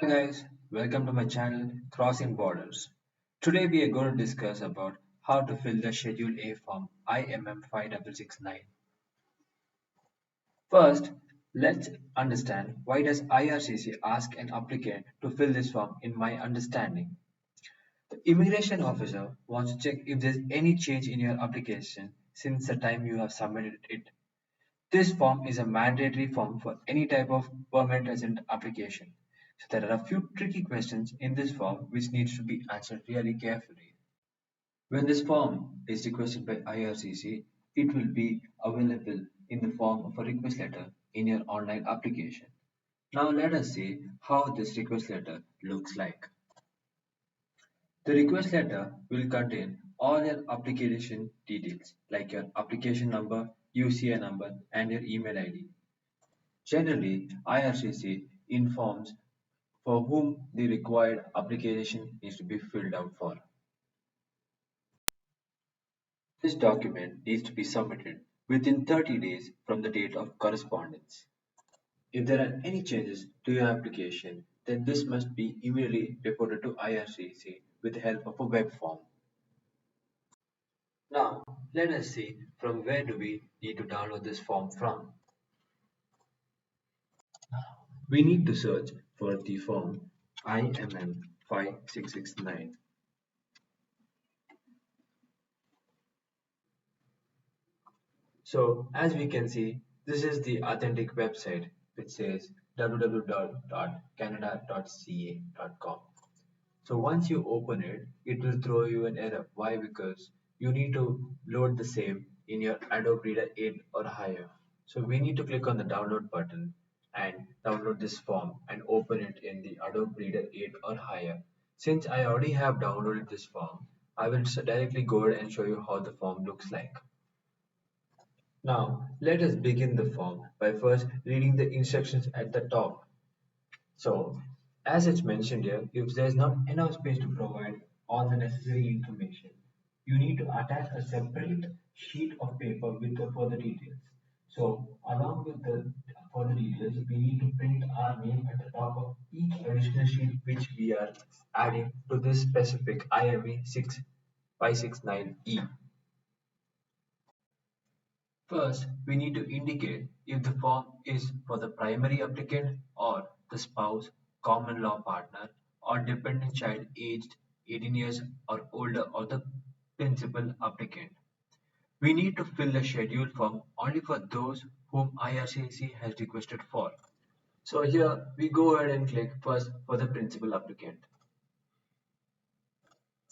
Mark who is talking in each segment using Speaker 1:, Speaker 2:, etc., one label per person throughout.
Speaker 1: Hi guys, welcome to my channel Crossing Borders. Today we are going to discuss about how to fill the Schedule A form IMM5669. First, let's understand why does IRCC ask an applicant to fill this form in my understanding. The immigration officer wants to check if there's any change in your application since the time you have submitted it. This form is a mandatory form for any type of permanent resident application. So there are a few tricky questions in this form which needs to be answered really carefully. When this form is requested by IRCC, it will be available in the form of a request letter in your online application. Now let us see how this request letter looks like. The request letter will contain all your application details like your application number, UCI number and your email ID. Generally, IRCC informs for whom the required application needs to be filled out for. This document needs to be submitted within 30 days from the date of correspondence. If there are any changes to your application, then this must be immediately reported to IRCC with the help of a web form. Now, let us see from where do we need to download this form from. We need to search for the form IMM5669. So as we can see, this is the authentic website which says www.canada.ca.com. So once you open it, it will throw you an error. Why? Because you need to load the same in your Adobe Reader 8 or higher. So we need to click on the download button and download this form and open it in the Adobe Reader 8 or higher. Since I already have downloaded this form, I will directly go ahead and show you how the form looks like. Now, let us begin the form by first reading the instructions at the top. So, as it's mentioned here, if there's not enough space to provide all the necessary information, you need to attach a separate sheet of paper with the further details. So, along with the further details, we need to print our name at the top of each additional sheet which we are adding to this specific IME569E. First, we need to indicate if the form is for the primary applicant or the spouse, common law partner, or dependent child aged 18 years or older or the principal applicant. We need to fill the schedule form only for those whom IRCC has requested for. So here we go ahead and click first for the principal applicant.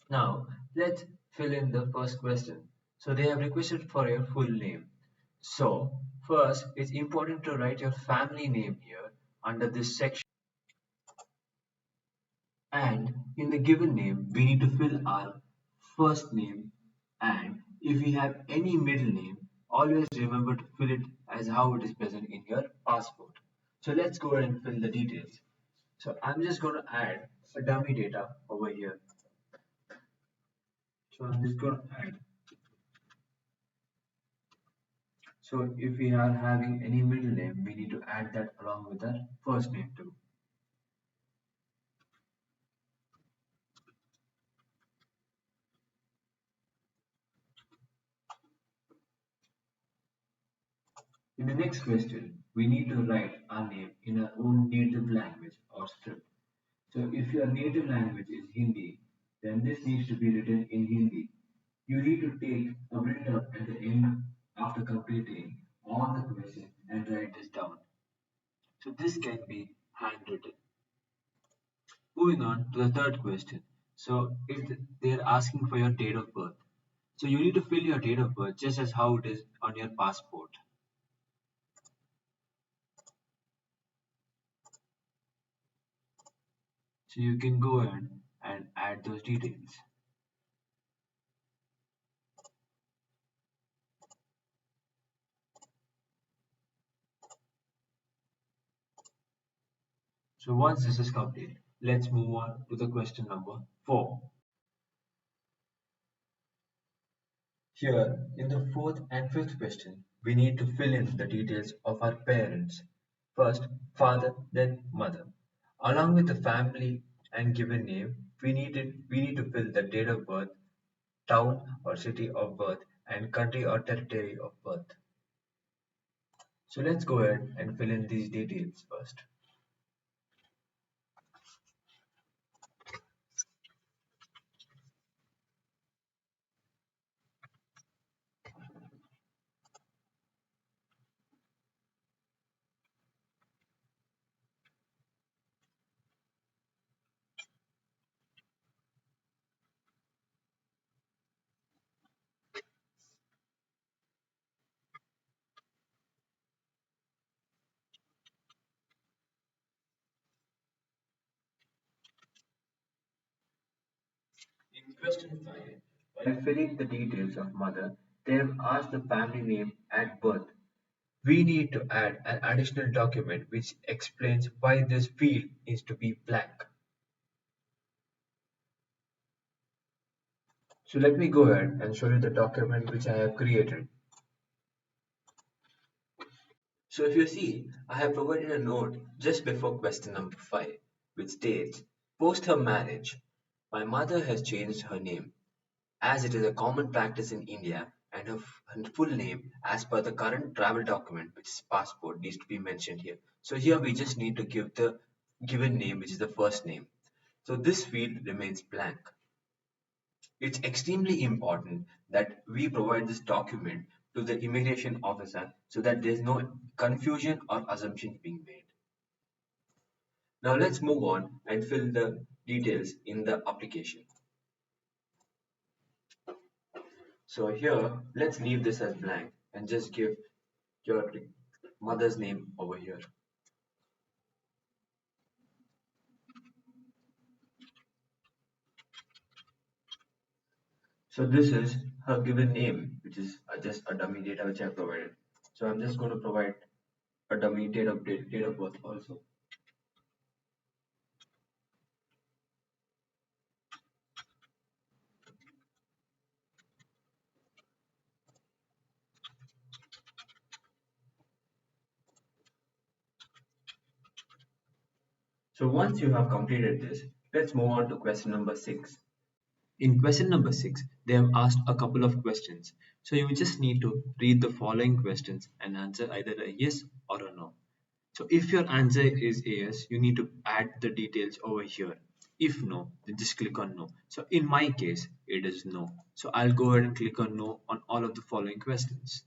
Speaker 1: Now let's fill in the first question. So they have requested for your full name. So first, it's important to write your family name here under this section. And in the given name, we need to fill our first name. And if we have any middle name, always remember to fill it as how it is present in your passport. So let's go ahead and fill the details. So I'm just going to add a dummy data over here. So I'm just going to add. So if we are having any middle name, we need to add that along with our first name too. In the next question, we need to write our name in our own native language or script. So if your native language is Hindi, then this needs to be written in Hindi. You need to take a printer at the end after completing all the questions and write this down. So this can be handwritten. Moving on to the third question. So if they're asking for your date of birth, so you need to fill your date of birth just as how it is on your passport. So you can go ahead and add those details. So once this is complete, let's move on to the question number 4. Here, in the fourth and fifth question, we need to fill in the details of our parents. First, father, then mother. Along with the family and given name, we need to fill the date of birth, town or city of birth, and country or territory of birth. So let's go ahead and fill in these details first. In question 5, while filling the details of mother, they have asked the family name at birth. We need to add an additional document which explains why this field needs to be blank. So let me go ahead and show you the document which I have created. So if you see, I have provided a note just before question number 5, which states, post her marriage, my mother has changed her name, as it is a common practice in India, and her full name, as per the current travel document, which is passport, needs to be mentioned here. So here we just need to give the given name, which is the first name. So this field remains blank. It's extremely important that we provide this document to the immigration officer so that there's no confusion or assumptions being made. Now let's move on and fill the details in the application. So here, let's leave this as blank and just give your mother's name over here. So this is her given name, which is just a dummy data which I provided. So I'm just going to provide a dummy date of birth also. So once you have completed this, let's move on to question number 6. In question number 6, they have asked a couple of questions. So you just need to read the following questions and answer either a yes or a no. So if your answer is yes, you need to add the details over here. If no, then just click on no. So in my case, it is no. So I'll go ahead and click on no on all of the following questions.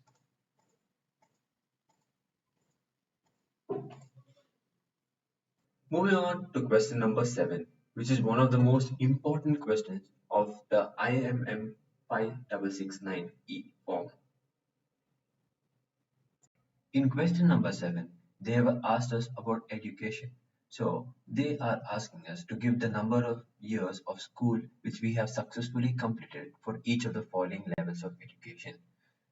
Speaker 1: Moving on to question number 7, which is one of the most important questions of the IMM5669E form. In question number 7, they have asked us about education. So they are asking us to give the number of years of school which we have successfully completed for each of the following levels of education.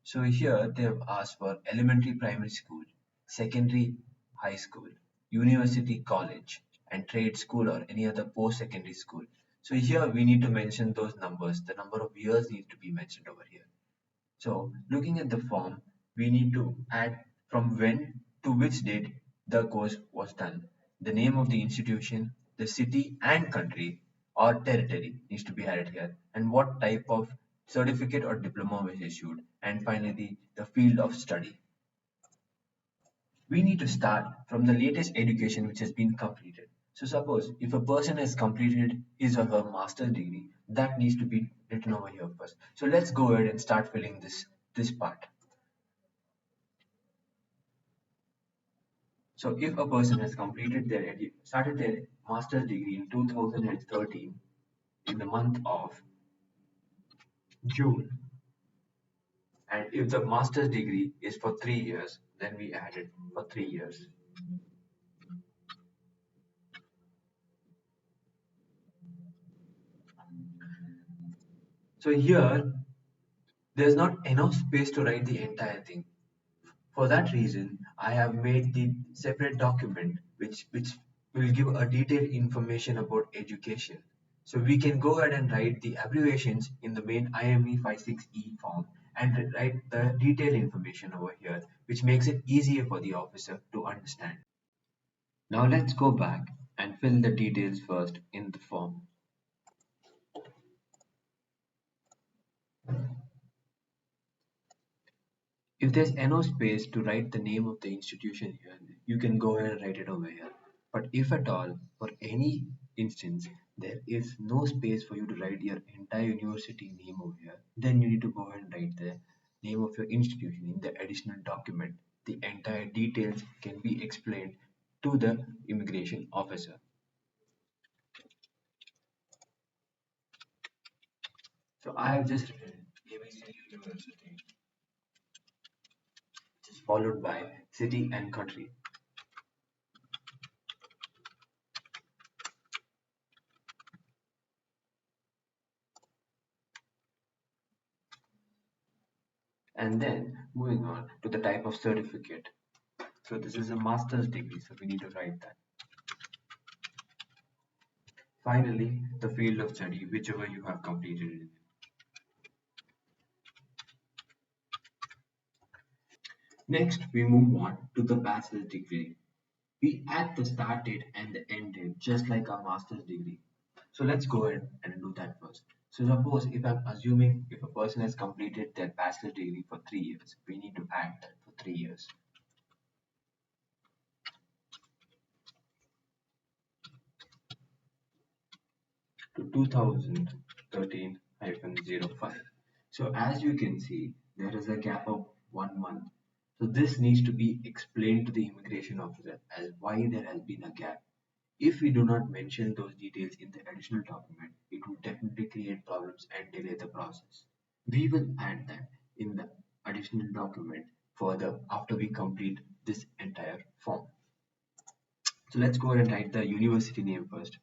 Speaker 1: So here they have asked for elementary primary school, secondary high school, university college, and trade school or any other post-secondary school. So here we need to mention those numbers. The number of years needs to be mentioned over here. So looking at the form, we need to add from when to which date the course was done. The name of the institution, the city and country or territory needs to be added here, and what type of certificate or diploma was issued, and finally the field of study. We need to start from the latest education which has been completed. So suppose if a person has completed his or her master's degree, that needs to be written over here first. So let's go ahead and start filling this part. So if a person has completed started their master's degree in 2013 in the month of June, and if the master's degree is for 3 years, then we add it for 3 years. So here there's not enough space to write the entire thing. For that reason, I have made the separate document which will give a detailed information about education. So we can go ahead and write the abbreviations in the main IME56E form and write the detailed information over here, which makes it easier for the officer to understand. Now let's go back and fill the details first in the form. If there's no space to write the name of the institution here, you can go ahead and write it over here. But if at all, for any instance, there is no space for you to write your entire university name over here, then you need to go ahead and write the name of your institution in the additional document. The entire details can be explained to the immigration officer. So I have just written ABC University, which is followed by city and country. And then moving on to the type of certificate. So this is a master's degree, so we need to write that. Finally, the field of study, whichever you have completed it in. Next, we move on to the bachelor's degree. We add the start date and the end date, just like our master's degree. So let's go ahead and do that first. So suppose if I'm assuming if a person has completed their bachelor's degree for 3 years, we need to add that for 3 years. To 2013-05. So as you can see, there is a gap of 1 month. So this needs to be explained to the immigration officer as why there has been a gap. If we do not mention those details in the additional document, it will definitely create problems and delay the process. We will add that in the additional document further after we complete this entire form. So let's go ahead and write the university name first.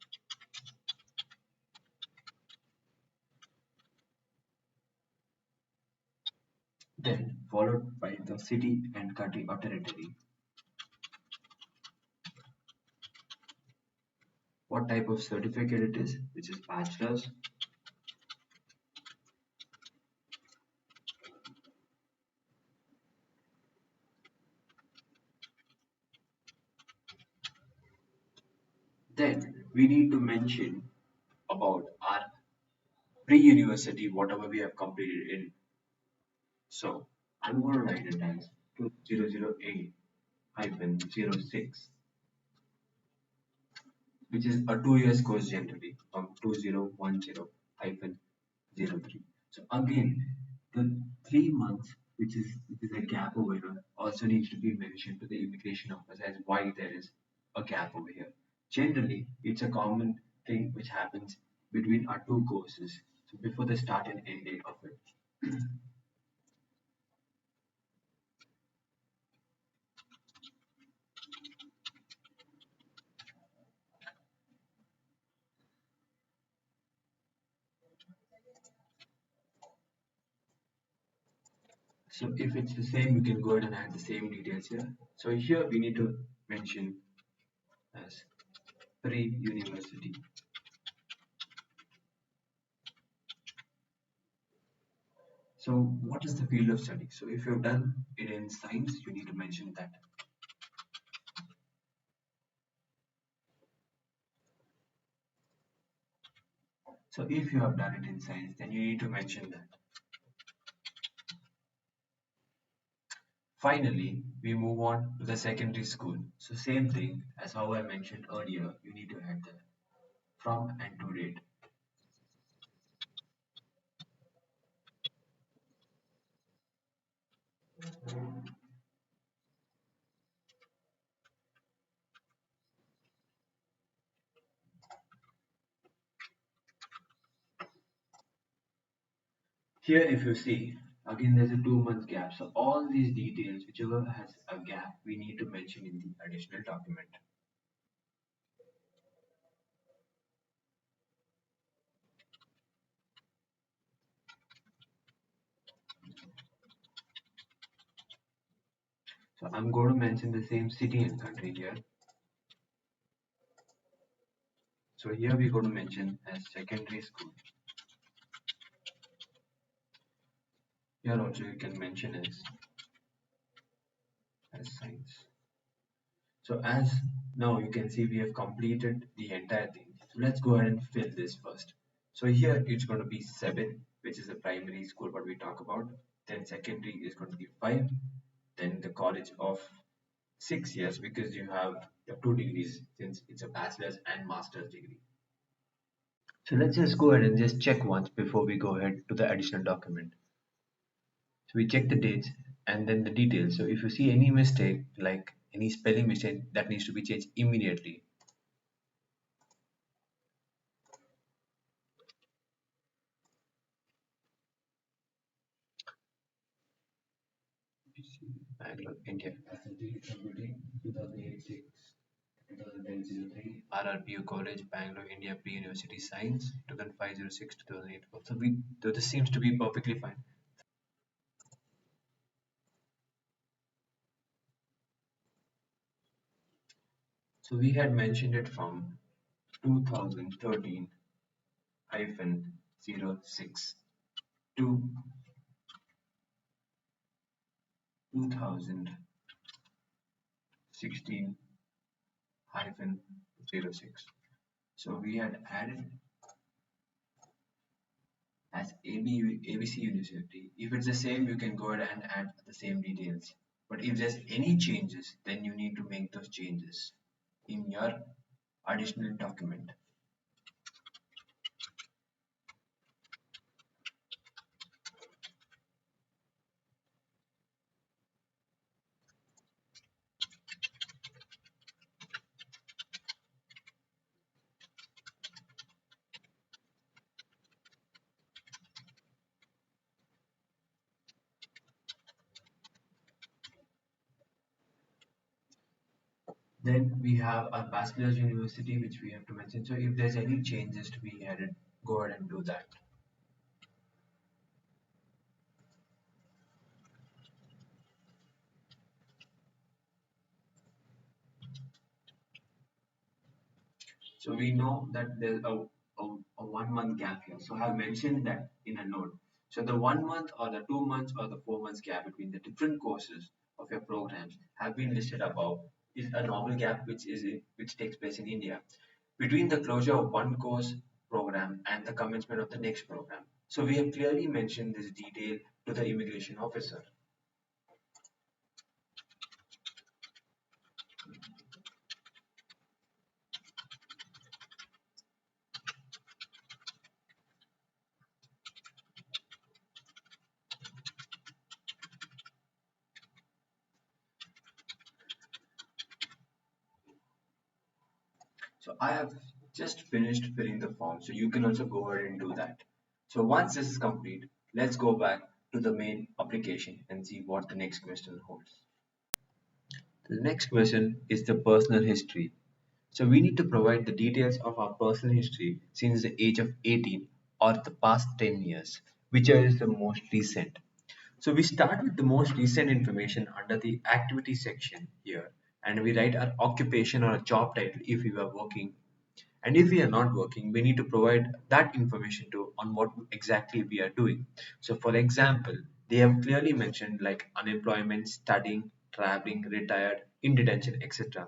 Speaker 1: Then followed by the city and country or territory. What type of certificate it is, which is bachelor's. Then we need to mention about our pre-university, whatever we have completed in. So I'm going to write it as 2008-06, which is a 2 years course generally from 2010-03. So again, the 3 months, which is a gap over here, also needs to be mentioned to the immigration office as why there is a gap over here. Generally, it's a common thing which happens between our two courses, so before the start and end date of it. So if it's the same, we can go ahead and add the same details here. So here we need to mention as pre-university. So what is the field of study? So if you've done it in science, you need to mention that. So if you have done it in science, then you need to mention that. Finally, we move on to the secondary school. So same thing as how I mentioned earlier, you need to add the from and to date. Here if you see, again there's a 2 month gap. So all these details, whichever has a gap, we need to mention in the additional document. So I'm going to mention the same city and country here. So here we're going to mention as secondary school. Here also you can mention as science. So as Now you can see we have completed the entire thing. So let's go ahead and fill this first. So here it's going to be 7, which is the primary school what we talk about. Then secondary is going to be 5. Then the college of 6 years because you have your 2 degrees since it's a bachelor's and master's degree. So let's just go ahead and just check once before we go ahead to the additional document. So we check the dates and then the details. So if you see any mistake, like any spelling mistake, that needs to be changed immediately. Bangalore, India. Computing 2008-6, 2010-03, RRPU College, Bangalore, India, Pre-University Science, 2005-06, 2008. So this seems to be perfectly fine. So we had mentioned it from 2013 hyphen 06 to 2016 hyphen 06. So we had added as ABC University. If it's the same, you can go ahead and add the same details. But if there's any changes, then you need to make those changes in your additional document. Then we have our bachelor's university, which we have to mention. So if there's any changes to be added, go ahead and do that. So we know that there's a 1 month gap here. So I've mentioned that in a note. So the 1 month or the 2 months or the 4 months gap between the different courses of your programs have been listed above is a normal gap which takes place in India between the closure of one course program and the commencement of the next program. So we have clearly mentioned this detail to the immigration officer. So I have just finished filling the form, so you can also go ahead and do that. So once this is complete, let's go back to the main application and see what the next question holds. The next question is the personal history. So we need to provide the details of our personal history since the age of 18 or the past 10 years, whichever is the most recent. So we start with the most recent information under the activity section here, and we write our occupation or a job title if we were working, and if we are not working we need to provide that information to on what exactly we are doing. So for example, they have clearly mentioned like unemployment, studying, traveling, retired, in detention, etc.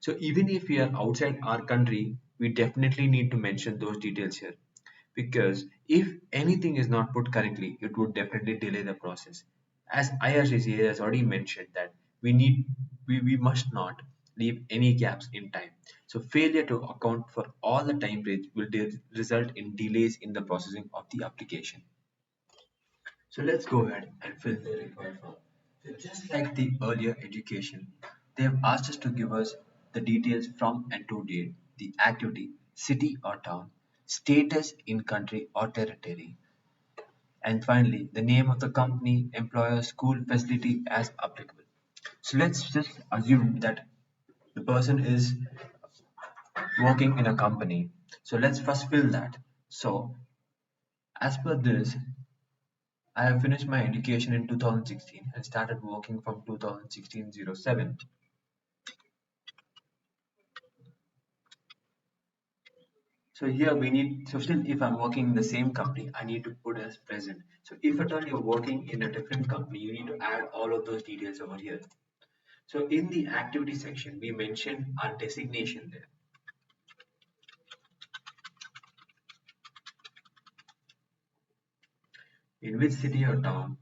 Speaker 1: So even if we are outside our country, we definitely need to mention those details here, because if anything is not put correctly, it would definitely delay the process. As IRCC has already mentioned that we must not leave any gaps in time. So failure to account for all the time breaks will result in delays in the processing of the application. So let's go ahead and fill the required form. So just like the earlier education, they have asked us to give us the details from and to date, the activity, city or town, status in country or territory, and finally the name of the company, employer, school, facility as applicable. So let's just assume that the person is working in a company. So let's first fill that. So as per this, I have finished my education in 2016 and started working from 2016-07. So here we need, so still if I'm working in the same company, I need to put as present. So if at all you're working in a different company, you need to add all of those details over here. So in the activity section, we mentioned our designation there. In which city or town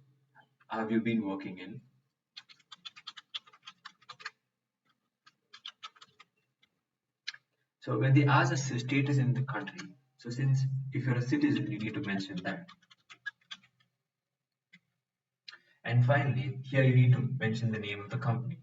Speaker 1: have you been working in? So when they ask the status in the country, so since if you're a citizen, you need to mention that. And finally, here you need to mention the name of the company.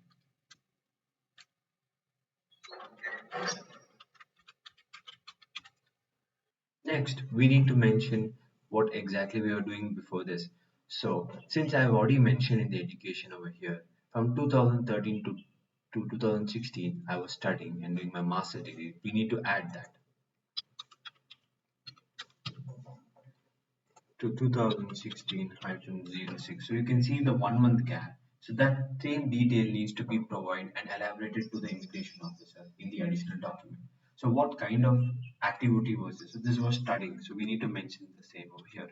Speaker 1: Next, we need to mention what exactly we are doing before this. So since I have already mentioned in the education over here, from 2013 to 2016, I was studying and doing my master's degree. We need to add that to 2016-06. So you can see the 1 month gap. So that same detail needs to be provided and elaborated to the immigration officer in the additional document. So what kind of activity was this? So this was studying. So we need to mention the same over here.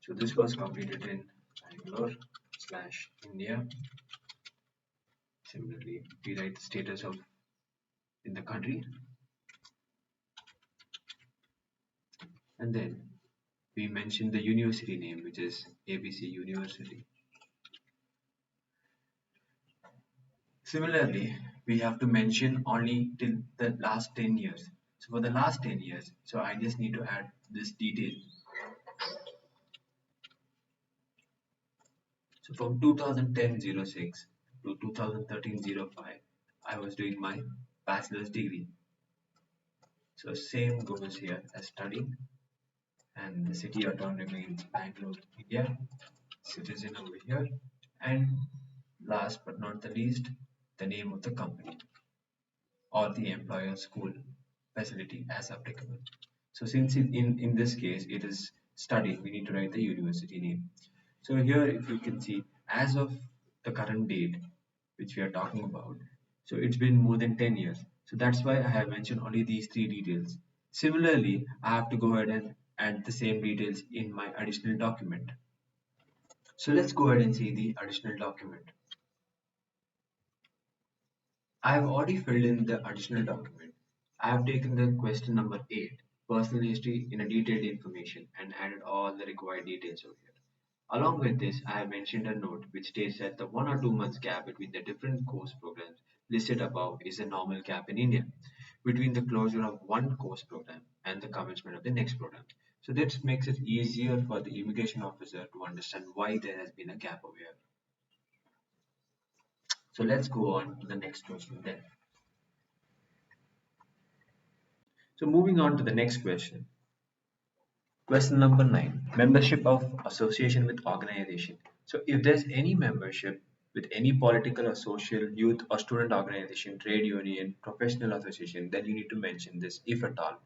Speaker 1: So this was completed in Bangalore/India. Similarly, we write the status of in the country, and then we mention the university name, which is ABC University. Similarly, we have to mention only till the last 10 years. So for the last 10 years, so I just need to add this detail. So from 2010-06 to 2013-05, I was doing my bachelor's degree. So same goes here as studying, and the city or town remains Bangalore, India, citizen over here, and last but not the least, the name of the company or the employer school facility as applicable. So since in this case it is studying, we need to write the university name. So here if you can see, as of the current date which we are talking about, so it's been more than 10 years. So that's why I have mentioned only these three details. Similarly, I have to go ahead and add the same details in my additional document. So let's go ahead and see the additional document. I have already filled in the additional document. I have taken the question number 8, personal history in a detailed information, and added all the required details over here. Along with this, I have mentioned a note which states that the 1 or 2 months gap between the different course programs listed above is a normal gap in India between the closure of one course program and the commencement of the next program. So this makes it easier for the immigration officer to understand why there has been a gap over here. So let's go on to the next question then. So moving on to the next question. Question number 9, membership of association with organization. So if there's any membership with any political or social, youth or student organization, trade union, professional association, then you need to mention this if at all.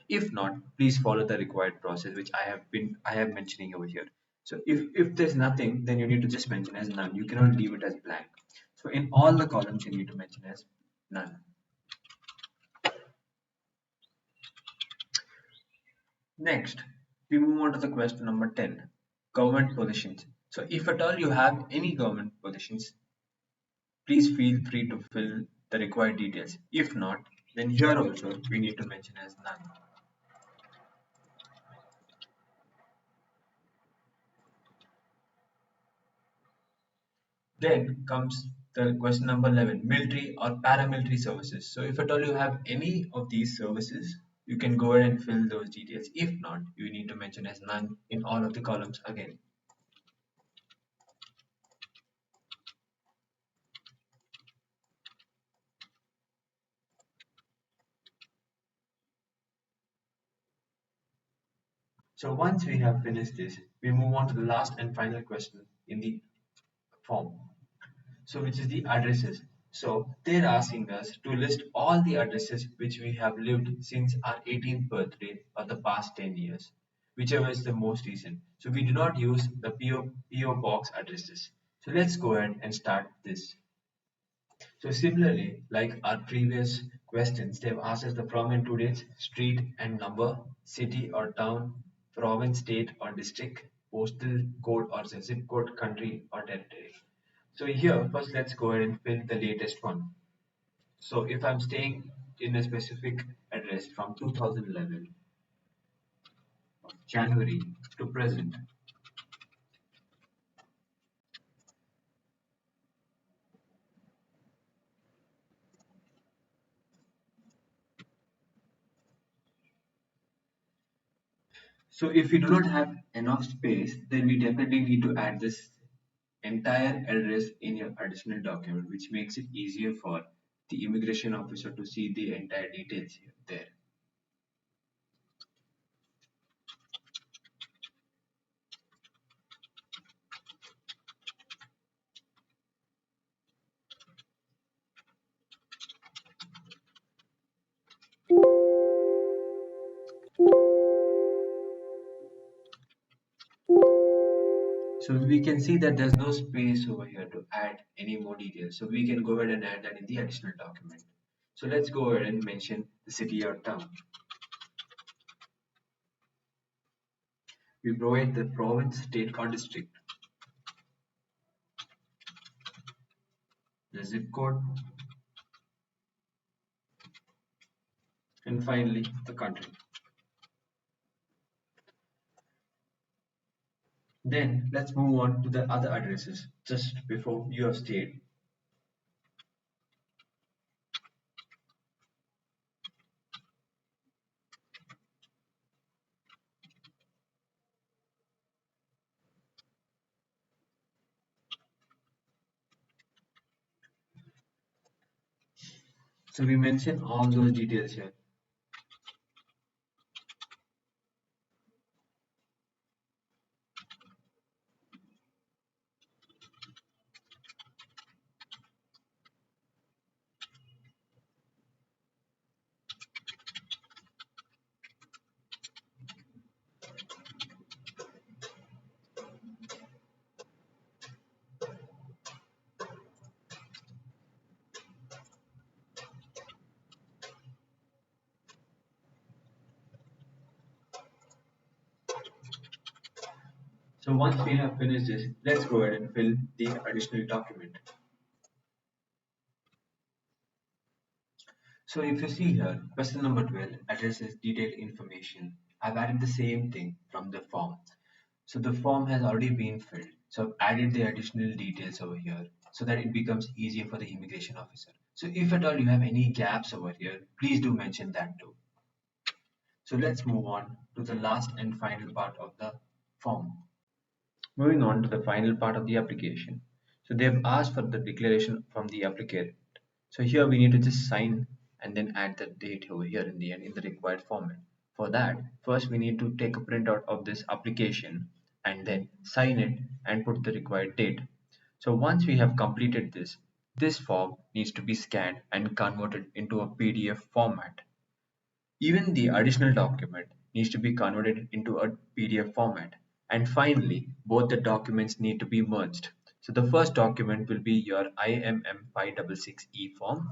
Speaker 1: If not, please follow the required process which I have mentioning over here. So if there's nothing, then you need to just mention as none. You cannot leave it as blank. So in all the columns you need to mention as none. Next, we move on to the question number 10, government positions. So if at all you have any government positions, please feel free to fill the required details. If not, then here also we need to mention as none. Then comes the question number 11, military or paramilitary services. So if at all you have any of these services, you can go ahead and fill those details. If not, you need to mention as none in all of the columns again. So once we have finished this, we move on to the last and final question in the form. So which is the addresses. So they're asking us to list all the addresses which we have lived since our 18th birthday or the past 10 years, whichever is the most recent. So we do not use the PO box addresses. So let's go ahead and start this. So similarly, like our previous questions, they've asked us the from and to dates, street and number, city or town, province, state or district, postal code or the zip code, country or territory. So here, first let's go ahead and fill the latest one. So if I'm staying in a specific address from 2011, January to present, so if we do not have enough space, then we definitely need to add this entire address in your additional document, which makes it easier for the immigration officer to see the entire details here, there. So we can see that there's no space over here to add any more details. So we can go ahead and add that in the additional document. So let's go ahead and mention the city or town. We provide the province, state or district, the zip code, and finally the country. Then let's move on to the other addresses just before you have stayed. So we mention all those details here. So once we have finished this, let's go ahead and fill the additional document. So if you see here, question number 12 addresses detailed information. I've added the same thing from the form. So the form has already been filled. So I've added the additional details over here so that it becomes easier for the immigration officer. So if at all you have any gaps over here, please do mention that too. So let's move on to the last and final part of the form. Moving on to the final part of the application. So they've asked for the declaration from the applicant. So here we need to just sign and then add the date over here in the end in the required format. For that, first we need to take a printout of this application and then sign it and put the required date. So once we have completed this, this form needs to be scanned and converted into a PDF format. Even the additional document needs to be converted into a PDF format. And finally, both the documents need to be merged. So the first document will be your IMM5669E form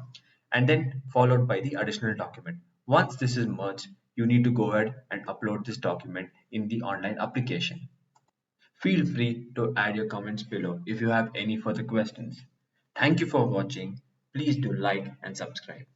Speaker 1: and then followed by the additional document. Once this is merged, you need to go ahead and upload this document in the online application. Feel free to add your comments below if you have any further questions. Thank you for watching. Please do like and subscribe.